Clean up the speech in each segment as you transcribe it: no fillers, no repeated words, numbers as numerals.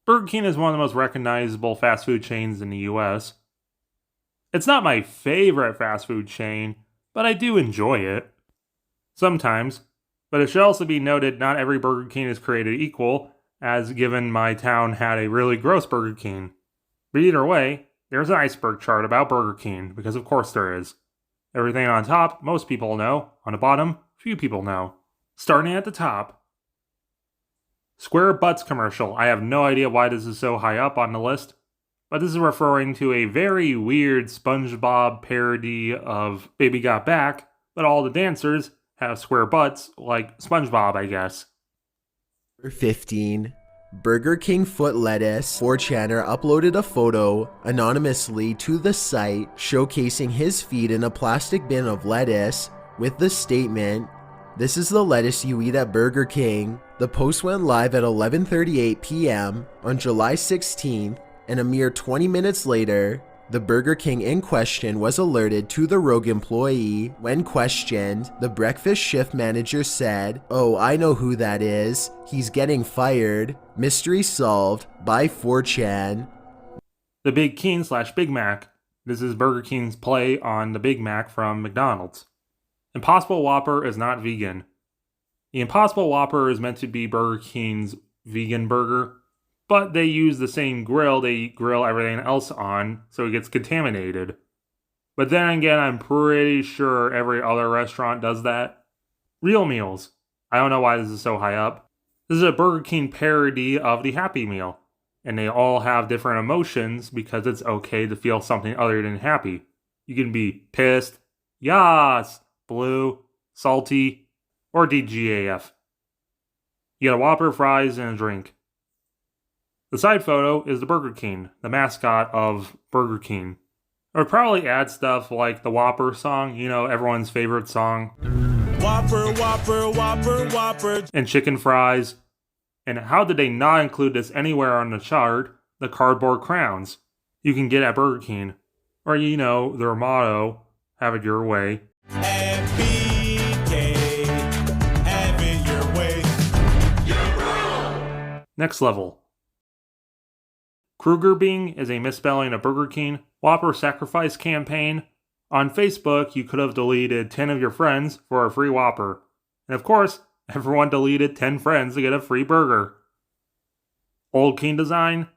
Burger King is one of the most recognizable fast food chains in the US. It's not my favorite fast food chain, but I do enjoy it. Sometimes. But it should also be noted not every Burger King is created equal, as given my town had a really gross Burger King. But either way, there's an iceberg chart about Burger King, because of course there is. Everything on top, most people know. On the bottom, few people know. Starting at the top, Square Butts commercial. I have no idea why this is so high up on the list, but this is referring to a very weird Spongebob parody of Baby Got Back, but all the dancers have square butts, like SpongeBob, I guess. 15. Burger King foot lettuce 4chaner uploaded a photo anonymously to the site showcasing his feet in a plastic bin of lettuce with the statement, "This is the lettuce you eat at Burger King." The post went live at 11:38 p.m. on July 16th, and a mere 20 minutes later, the Burger King in question was alerted to the rogue employee. When questioned, the breakfast shift manager said, "Oh, I know who that is. He's getting fired." Mystery solved by 4chan. The Big King / Big Mac. This is Burger King's play on the Big Mac from McDonald's. Impossible Whopper is not vegan. The Impossible Whopper is meant to be Burger King's vegan burger, but they use the same grill they grill everything else on, so it gets contaminated. But then again, I'm pretty sure every other restaurant does that. Real meals. I don't know why this is so high up. This is a Burger King parody of the Happy Meal, and they all have different emotions because it's okay to feel something other than happy. You can be pissed, yas, blue, salty, or DGAF. You get a Whopper, fries, and a drink. The side photo is the Burger King, the mascot of Burger King. I would probably add stuff like the Whopper song, everyone's favorite song. Whopper, Whopper, Whopper, Whopper. And chicken fries. And how did they not include this anywhere on the chart? The cardboard crowns you can get at Burger King. Or, their motto, have it your way. FBK, have it your way. You're wrong. Next level. Kruger Bing is a misspelling of Burger King. Whopper sacrifice campaign. On Facebook, you could have deleted 10 of your friends for a free Whopper. And of course, everyone deleted 10 friends to get a free burger. Old King design.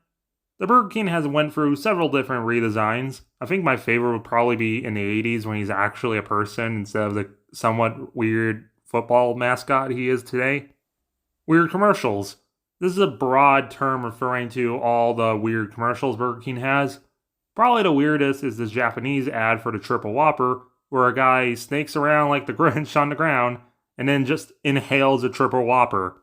The Burger King has went through several different redesigns. I think my favorite would probably be in the 80s when he's actually a person instead of the somewhat weird football mascot he is today. Weird commercials. This is a broad term referring to all the weird commercials Burger King has. Probably the weirdest is this Japanese ad for the Triple Whopper, where a guy snakes around like the Grinch on the ground and then just inhales a Triple Whopper.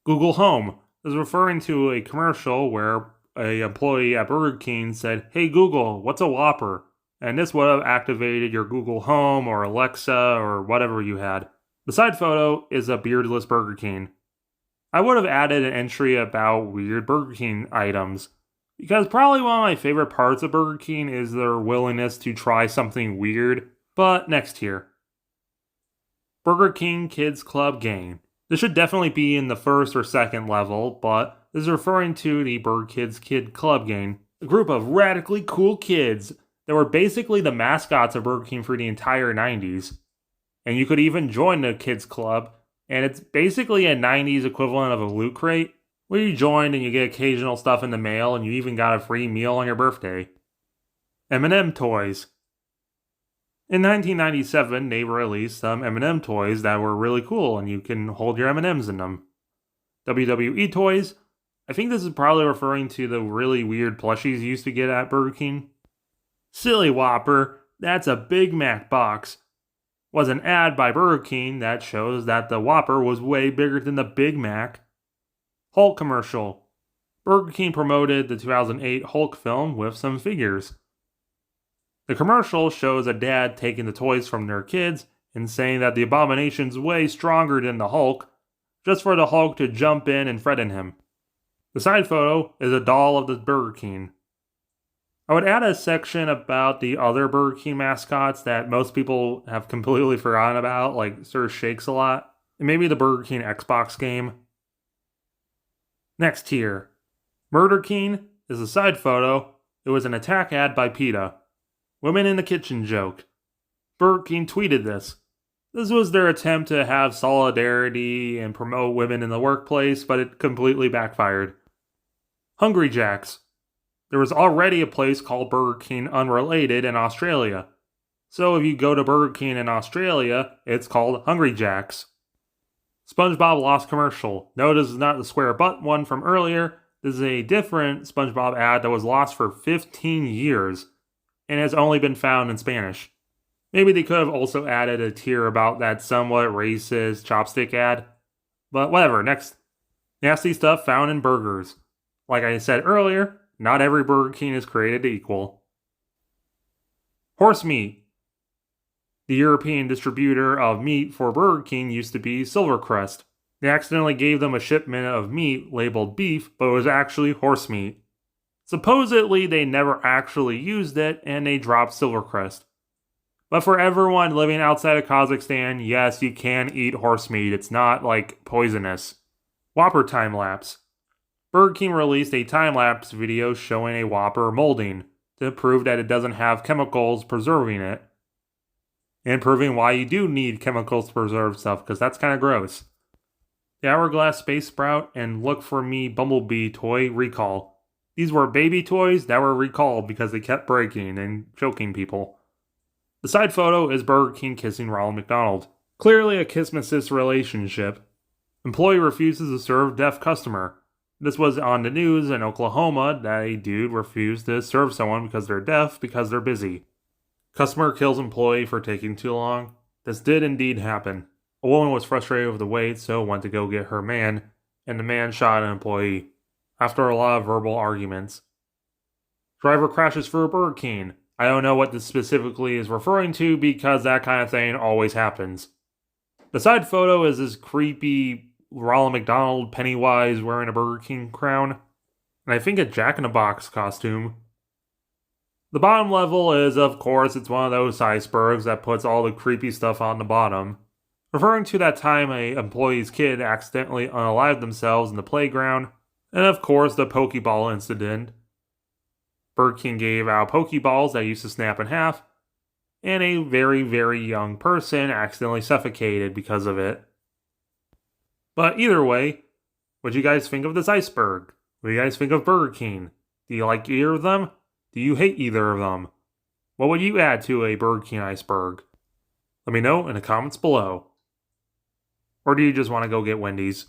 Google Home is referring to a commercial where an employee at Burger King said, "Hey Google, what's a Whopper?" And this would have activated your Google Home or Alexa or whatever you had. The side photo is a beardless Burger King. I would have added an entry about weird Burger King items, because probably one of my favorite parts of Burger King is their willingness to try something weird, but next here. Burger King Kids Club game. This should definitely be in the first or second level, but this is referring to the Burger Kids Kid Club game, a group of radically cool kids that were basically the mascots of Burger King for the entire 90s. And you could even join the Kids Club, and it's basically a 90s equivalent of a Loot Crate, where you join and you get occasional stuff in the mail, and you even got a free meal on your birthday. M&M toys. In 1997, they released some M&M toys that were really cool, and you can hold your M&Ms in them. WWE toys. I think this is probably referring to the really weird plushies you used to get at Burger King. Silly Whopper, that's a Big Mac box. Was an ad by Burger King that shows that the Whopper was way bigger than the Big Mac. Hulk commercial. Burger King promoted the 2008 Hulk film with some figures. The commercial shows a dad taking the toys from their kids and saying that the Abomination's way stronger than the Hulk, just for the Hulk to jump in and threaten him. The side photo is a doll of the Burger King. I would add a section about the other Burger King mascots that most people have completely forgotten about, like Sir Shakes a lot, and maybe the Burger King Xbox game. Next tier. Murder King is a side photo. It was an attack ad by PETA. Women in the kitchen joke. Burger King tweeted this. This was their attempt to have solidarity and promote women in the workplace, but it completely backfired. Hungry Jacks. There was already a place called Burger King Unrelated in Australia. So if you go to Burger King in Australia, it's called Hungry Jacks. Spongebob Lost Commercial. No, this is not the square butt one from earlier. This is a different Spongebob ad that was lost for 15 years and has only been found in Spanish. Maybe they could have also added a tier about that somewhat racist chopstick ad. But whatever, next. Nasty stuff found in burgers. Like I said earlier, not every Burger King is created equal. Horse meat. The European distributor of meat for Burger King used to be Silvercrest. They accidentally gave them a shipment of meat labeled beef, but it was actually horse meat. Supposedly, they never actually used it, and they dropped Silvercrest. But for everyone living outside of Kazakhstan, yes, you can eat horse meat. It's not, poisonous. Whopper time-lapse. Burger King released a time-lapse video showing a Whopper molding to prove that it doesn't have chemicals preserving it. And proving why you do need chemicals to preserve stuff, because that's kind of gross. The Hourglass Space Sprout and Look For Me Bumblebee toy recall. These were baby toys that were recalled because they kept breaking and choking people. The side photo is Burger King kissing Ronald McDonald. Clearly a kiss-assist relationship. Employee refuses to serve deaf customer. This was on the news in Oklahoma that a dude refused to serve someone because they're deaf because they're busy. Customer kills employee for taking too long. This did indeed happen. A woman was frustrated with the wait, so went to go get her man, and the man shot an employee. After a lot of verbal arguments. Driver crashes for a Burger King. I don't know what this specifically is referring to because that kind of thing always happens. The side photo is this creepy Ronald McDonald Pennywise wearing a Burger King crown, and I think a Jack-in-the-Box costume. The bottom level is, of course, it's one of those icebergs that puts all the creepy stuff on the bottom, referring to that time a employee's kid accidentally unalived themselves in the playground, and of course the Pokeball incident. Burger King gave out Pokeballs that used to snap in half, and a very, very young person accidentally suffocated because of it. But either way, what do you guys think of this iceberg? What do you guys think of Burger King? Do you like either of them? Do you hate either of them? What would you add to a Burger King iceberg? Let me know in the comments below. Or do you just want to go get Wendy's?